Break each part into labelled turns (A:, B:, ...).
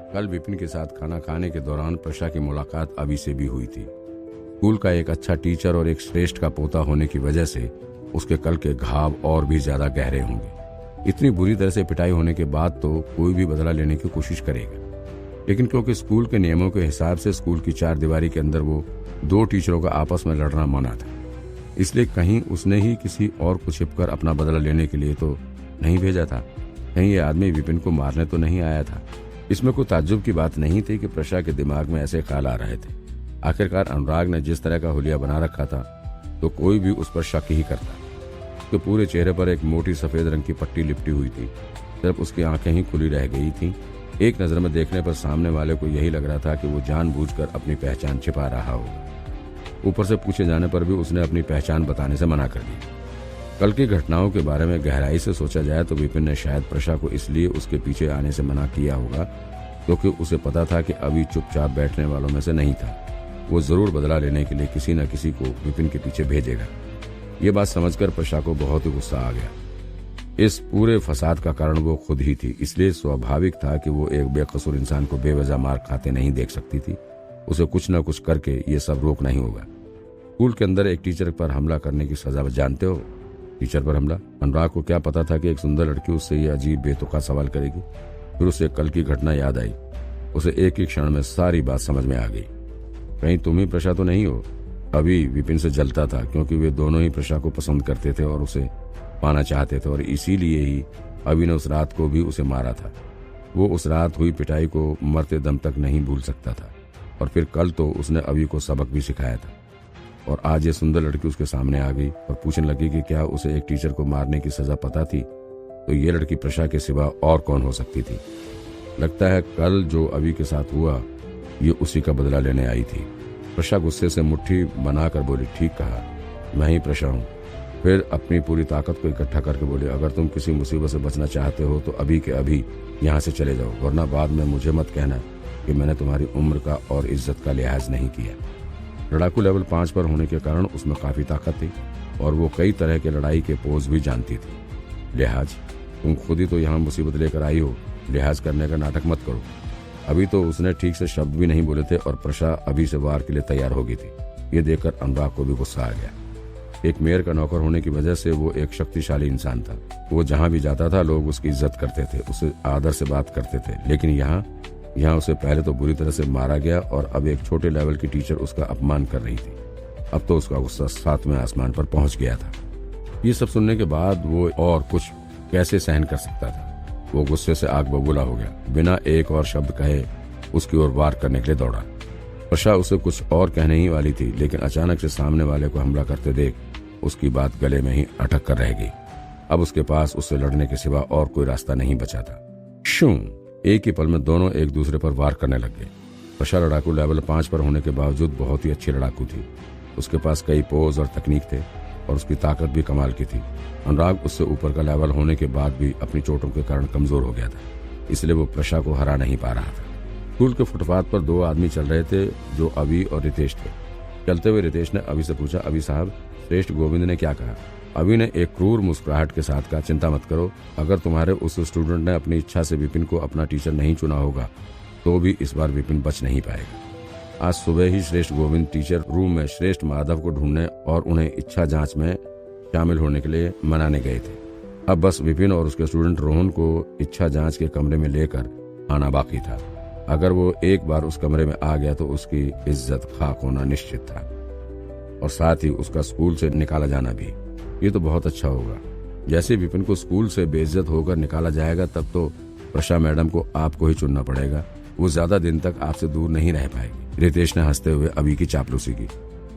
A: कल विपिन के साथ खाना खाने के दौरान प्रशा की मुलाकात अभी से भी हुई थी। स्कूल का एक अच्छा टीचर और एक श्रेष्ठ का पोता होने की वजह से उसके कल के घाव और भी ज्यादा गहरे होंगे। इतनी बुरी तरह से पिटाई होने के बाद तो कोई भी बदला लेने की कोशिश करेगा, लेकिन क्योंकि स्कूल के नियमों के हिसाब से स्कूल की चार दीवारी के अंदर वो दो टीचरों का आपस में लड़ना मना था, इसलिए कहीं उसने ही किसी और को छिपकर अपना बदला लेने के लिए तो नहीं भेजा था। कहीं ये आदमी विपिन को मारने तो नहीं आया था। इसमें कोई ताज्जुब की बात नहीं थी कि प्रशा के दिमाग में ऐसे ख्याल आ रहे थे। आखिरकार अनुराग ने जिस तरह का हुलिया बना रखा था तो कोई भी उस पर शक ही करता। उसके पूरे चेहरे पर एक मोटी सफेद रंग की पट्टी लिपटी हुई थी, सिर्फ उसकी आंखें ही खुली रह गई थीं। एक नजर में देखने पर सामने वाले को यही लग रहा था कि वो जानबूझकर अपनी पहचान छिपा रहा होगा। ऊपर से पूछे जाने पर भी उसने अपनी पहचान बताने से मना कर दी। कल की घटनाओं के बारे में गहराई से सोचा जाए तो विपिन ने शायद प्रशा को इसलिए उसके पीछे आने से मना किया होगा क्योंकि उसे पता था कि अभी चुपचाप बैठने वालों में से नहीं था। वो जरूर बदला लेने के लिए किसी न किसी को विपिन के पीछे भेजेगा। ये बात समझकर प्रशा को बहुत ही गुस्सा आ गया। इस पूरे फसाद का कारण वो खुद ही थी, इसलिए स्वाभाविक था कि वो एक बेकसूर इंसान को बेवजह मार खाते नहीं देख सकती थी। उसे कुछ न कुछ करके ये सब रोकना ही होगा। स्कूल के अंदर एक टीचर पर हमला करने की सजा जानते हो? टीचर पर हमला? अनुराग को क्या पता था कि एक सुंदर लड़की उससे ये अजीब बेतुका सवाल करेगी। फिर उसे कल की घटना याद आई। उसे एक ही क्षण में सारी बात समझ में आ गई। कहीं तुम ही प्रशा तो नहीं हो? अभी विपिन से जलता था क्योंकि वे दोनों ही प्रशा को पसंद करते थे और उसे पाना चाहते थे, और इसीलिए ही अभी ने उस रात को भी उसे मारा था। वो उस रात हुई पिटाई को मरते दम तक नहीं भूल सकता था, और फिर कल तो उसने अभी को सबक भी सिखाया था। और आज ये सुंदर लड़की उसके सामने आ गई और पूछने लगी कि क्या उसे एक टीचर को मारने की सजा पता थी, तो ये लड़की प्रशा के सिवा और कौन हो सकती थी। लगता है कल जो अभी के साथ हुआ ये उसी का बदला लेने आई थी। प्रशा गुस्से से मुट्ठी बनाकर बोली, ठीक कहा, मैं ही प्रशा हूँ। फिर अपनी पूरी ताकत को इकट्ठा करके बोली, अगर तुम किसी मुसीबत से बचना चाहते हो तो अभी के अभी यहाँ से चले जाओ, वरना बाद में मुझे मत कहना कि मैंने तुम्हारी उम्र का और इज्जत का लिहाज नहीं किया। लड़ाकू लेवल 5 पर होने के कारण उसमें काफी ताकत थी और वो कई तरह के लड़ाई के पोज भी जानती थी। लिहाज? तुम खुद ही तो यहाँ मुसीबत लेकर आई हो, लिहाज करने का नाटक मत करो। अभी तो उसने ठीक से शब्द भी नहीं बोले थे और प्रशा अभी से वार के लिए तैयार हो गई थी। ये देखकर अनुराग को भी गुस्सा आ गया। एक मेयर का नौकर होने की वजह से वो एक शक्तिशाली इंसान था। वो जहाँ भी जाता था लोग उसकी इज्जत करते थे, उसे आदर से बात करते थे, लेकिन यहाँ उसे पहले तो बुरी तरह से मारा गया और अब एक छोटे लेवल की टीचर उसका अपमान कर रही थी। अब तो उसका गुस्सा 7वें आसमान पर पहुंच गया था। ये सब सुनने के बाद वो और कुछ कैसे सहन कर सकता था। वो गुस्से से आग बबूला हो गया। बिना एक और शब्द कहे उसकी ओर वार करने के लिए दौड़ा। प्रशा उसे कुछ और कहने ही वाली थी, लेकिन अचानक से सामने वाले को हमला करते देख उसकी बात गले में ही अटक कर रह गई। अब उसके पास उससे लड़ने के सिवा और कोई रास्ता नहीं बचा था। शूं! एक ही पल में दोनों एक दूसरे पर वार करने लग गए। प्रशा लड़ाकू लेवल 5 पर होने के बावजूद बहुत ही अच्छी लड़ाकू थी। उसके पास कई पोज और तकनीक थे और उसकी ताकत भी कमाल की थी। अनुराग उससे ऊपर का लेवल होने के बाद भी अपनी चोटों के कारण कमजोर हो गया था, इसलिए वो प्रशा को हरा नहीं पा रहा था। स्कूल के फुटपाथ पर 2 आदमी चल रहे थे जो अभी और रितेश थे। चलते हुए रितेश ने अभी से पूछा, अभी साहब, श्रेष्ठ गोविंद ने क्या कहा? अभी ने एक क्रूर मुस्कुराहट के साथ कहा, चिंता मत करो, अगर तुम्हारे उस स्टूडेंट ने अपनी इच्छा से विपिन को अपना टीचर नहीं चुना होगा तो भी इस बार विपिन बच नहीं पाएगा। आज सुबह ही श्रेष्ठ गोविंद टीचर रूम में श्रेष्ठ माधव को ढूंढने और उन्हें इच्छा जांच में शामिल होने के लिए मनाने गए थे। अब बस विपिन और उसके स्टूडेंट रोहन को इच्छा जांच के कमरे में लेकर आना बाकी था। अगर वो एक बार उस कमरे में आ गया तो उसकी इज्जत खाक होना निश्चित था, और साथ ही उसका स्कूल से निकाला जाना भी। ये तो बहुत अच्छा होगा। जैसे विपिन को स्कूल से बेइज्जत होकर निकाला जाएगा तब तो प्रशा मैडम को आपको ही चुनना पड़ेगा। वो ज्यादा दिन तक आपसे दूर नहीं रह पाएगी। रितेश ने हंसते हुए अभी की चापलूसी की।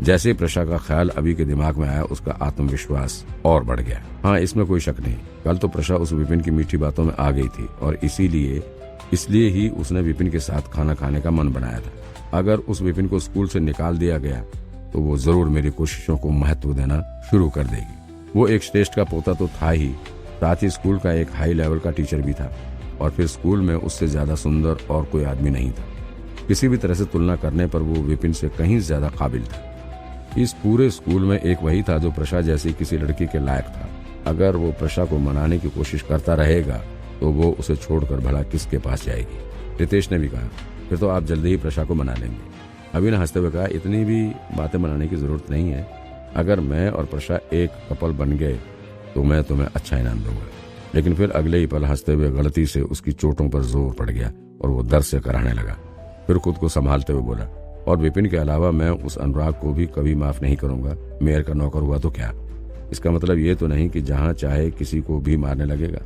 A: जैसे प्रशा का ख्याल अभी के दिमाग में आया उसका आत्मविश्वास और बढ़ गया। हाँ, इसमें कोई शक नहीं, कल तो प्रशा उस विपिन की मीठी बातों में आ गई थी और इसलिए ही उसने विपिन के साथ खाना खाने का मन बनाया था। अगर उस विपिन को स्कूल से निकाल दिया गया तो वो जरूर मेरी कोशिशों को महत्व देना शुरू कर देगी। वो एक श्रेष्ठ का पोता तो था ही, साथ ही स्कूल का एक हाई लेवल का टीचर भी था, और फिर स्कूल में उससे ज्यादा सुंदर और कोई आदमी नहीं था। किसी भी तरह से तुलना करने पर वो विपिन से कहीं ज्यादा काबिल था। इस पूरे स्कूल में एक वही था जो प्रशा जैसी किसी लड़की के लायक था। अगर वो प्रशा को मनाने की कोशिश करता रहेगा तो वो उसे छोड़कर भला किसके पास जाएगी। रितेश ने भी कहा। फिर तो आप जल्दी ही प्रशा को मना लेंगे। अभी ने हंसते हुए कहा, इतनी भी बातें बनाने की जरूरत नहीं है। अगर मैं और प्रशा एक कपल बन गए तो मैं तुम्हें अच्छा इनाम दूंगा। लेकिन फिर अगले ही पल हंसते हुए गलती से उसकी चोटों पर जोर पड़ गया और वो दर्द से कराहने लगा। फिर खुद को संभालते हुए बोला, और विपिन के अलावा मैं उस अनुराग को भी कभी माफ नहीं करूंगा। मेयर का नौकर हुआ तो क्या? इसका मतलब ये तो नहीं कि जहां चाहे किसी को भी मारने लगेगा।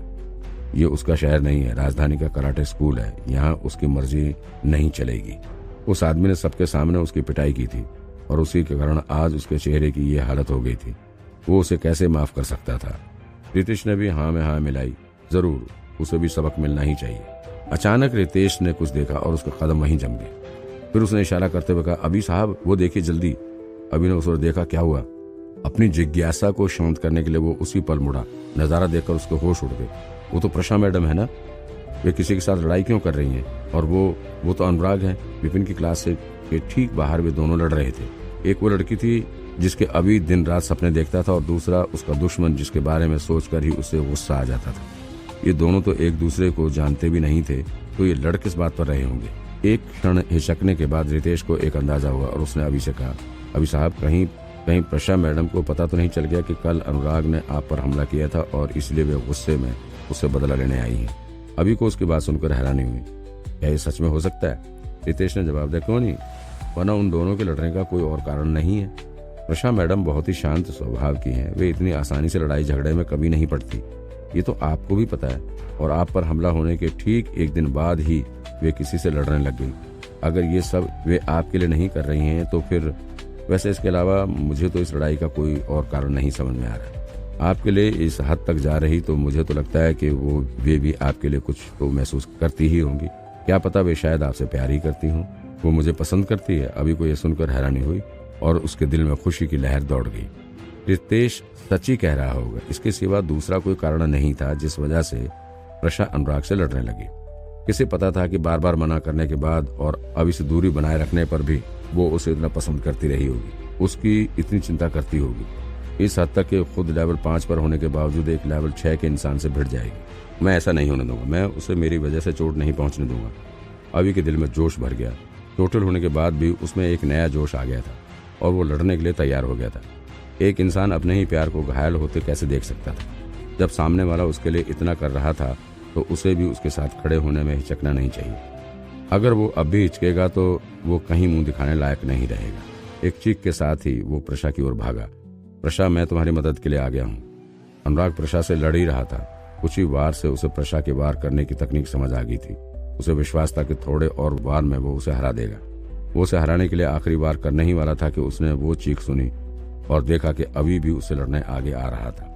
A: ये उसका शहर नहीं है, राजधानी का कराटे स्कूल है। यहाँ उसकी मर्जी नहीं चलेगी। उस आदमी ने सबके सामने उसकी पिटाई की थी और उसी के कारण आज उसके चेहरे की ये हालत हो गई थी। वो उसे कैसे माफ कर सकता था? रितेश ने भी हाँ में हाँ मिलाई। जरूर, उसे भी सबक मिलना ही चाहिए। अचानक रितेश ने कुछ देखा और उसका कदम वहीं जम गया। फिर उसने इशारा करते हुए कहा, अभी साहब वो देखिए जल्दी। अभी ने उसे देखा, क्या हुआ? अपनी जिज्ञासा को शांत करने के लिए वो उसी पल मुड़ा। नजारा देखकर उसके होश उड़ गए। वो तो प्रशा मैडम है ना? वे किसी के साथ लड़ाई क्यों कर रही हैं? और वो तो अनुराग है। विपिन की क्लास से के ठीक बाहर वे दोनों लड़ रहे थे। एक वो लड़की थी जिसके अभी दिन रात सपने देखता था और दूसरा उसका दुश्मन जिसके बारे में सोचकर ही उसे गुस्सा आ जाता था। ये दोनों तो एक दूसरे को जानते भी नहीं थे, तो ये लड़ किस बात पर रहे होंगे? एक क्षण हिचकने के बाद रितेश को एक अंदाजा हुआ और उसने अभी से कहा, अभी साहब कहीं प्रशा मैडम को पता तो नहीं चल गया कि कल अनुराग ने आप पर हमला किया था और इसलिए वे गुस्से में उससे बदला लेने आई हैं? अभी को उसकी बात सुनकर हैरानी हुई। क्या ये सच में हो सकता है? रितेश ने जवाब दिया, क्यों नहीं, वरना उन दोनों के लड़ने का कोई और कारण नहीं है। प्रशा मैडम बहुत ही शांत स्वभाव की हैं। वे इतनी आसानी से लड़ाई झगड़े में कभी नहीं पड़ती। ये तो आपको भी पता है। और आप पर हमला होने के ठीक एक दिन बाद ही वे किसी से लड़ने लग गई। अगर ये सब वे आपके लिए नहीं कर रही हैं तो फिर वैसे इसके अलावा मुझे तो इस लड़ाई का कोई और कारण नहीं समझ में आ रहा। आपके लिए इस हद तक जा रही तो मुझे तो लगता है कि वे भी आपके लिए कुछ तो महसूस करती ही होंगी। क्या पता वे शायद आपसे प्यार ही करती हों। वो मुझे पसंद करती है। अभी को ये सुनकर हैरानी हुई और उसके दिल में खुशी की लहर दौड़ गई। रितेश सच ही कह रहा होगा। इसके सिवा दूसरा कोई कारण नहीं था जिस वजह से प्रशा अनुराग से लड़ने लगी। किसे पता था कि बार बार मना करने के बाद और अब इस दूरी बनाए रखने पर भी वो उसे इतना पसंद करती रही होगी, उसकी इतनी चिंता करती होगी, इस हद तक कि खुद लेवल 5 पर होने के बावजूद एक लेवल 6 के इंसान से भिड़ जाएगी। मैं ऐसा नहीं होने दूंगा। मैं उसे मेरी वजह से चोट नहीं पहुंचने दूंगा। अभी के दिल में जोश भर गया। चोटिल होने के बाद भी उसमें एक नया जोश आ गया था और वो लड़ने के लिए तैयार हो गया था। एक इंसान अपने ही प्यार को घायल होते कैसे देख सकता था? जब सामने वाला उसके लिए इतना कर रहा था तो उसे भी उसके साथ खड़े होने में हिचकना नहीं चाहिए। अगर वो अब भी हिचकेगा तो वो कहीं मुंह दिखाने लायक नहीं रहेगा। एक चीख के साथ ही वो प्रशा की ओर भागा। प्रशा, मैं तुम्हारी मदद के लिए आ गया हूँ। अनुराग प्रशा से लड़ ही रहा था। कुछ ही वार से उसे प्रशा के वार करने की तकनीक समझ आ गई थी। उसे विश्वास था कि थोड़े और वार में वो उसे हरा देगा। वो उसे हराने के लिए आखिरी वार करने ही वाला था कि उसने वो चीख सुनी और देखा कि अभी भी उसे लड़ने आगे आ रहा था।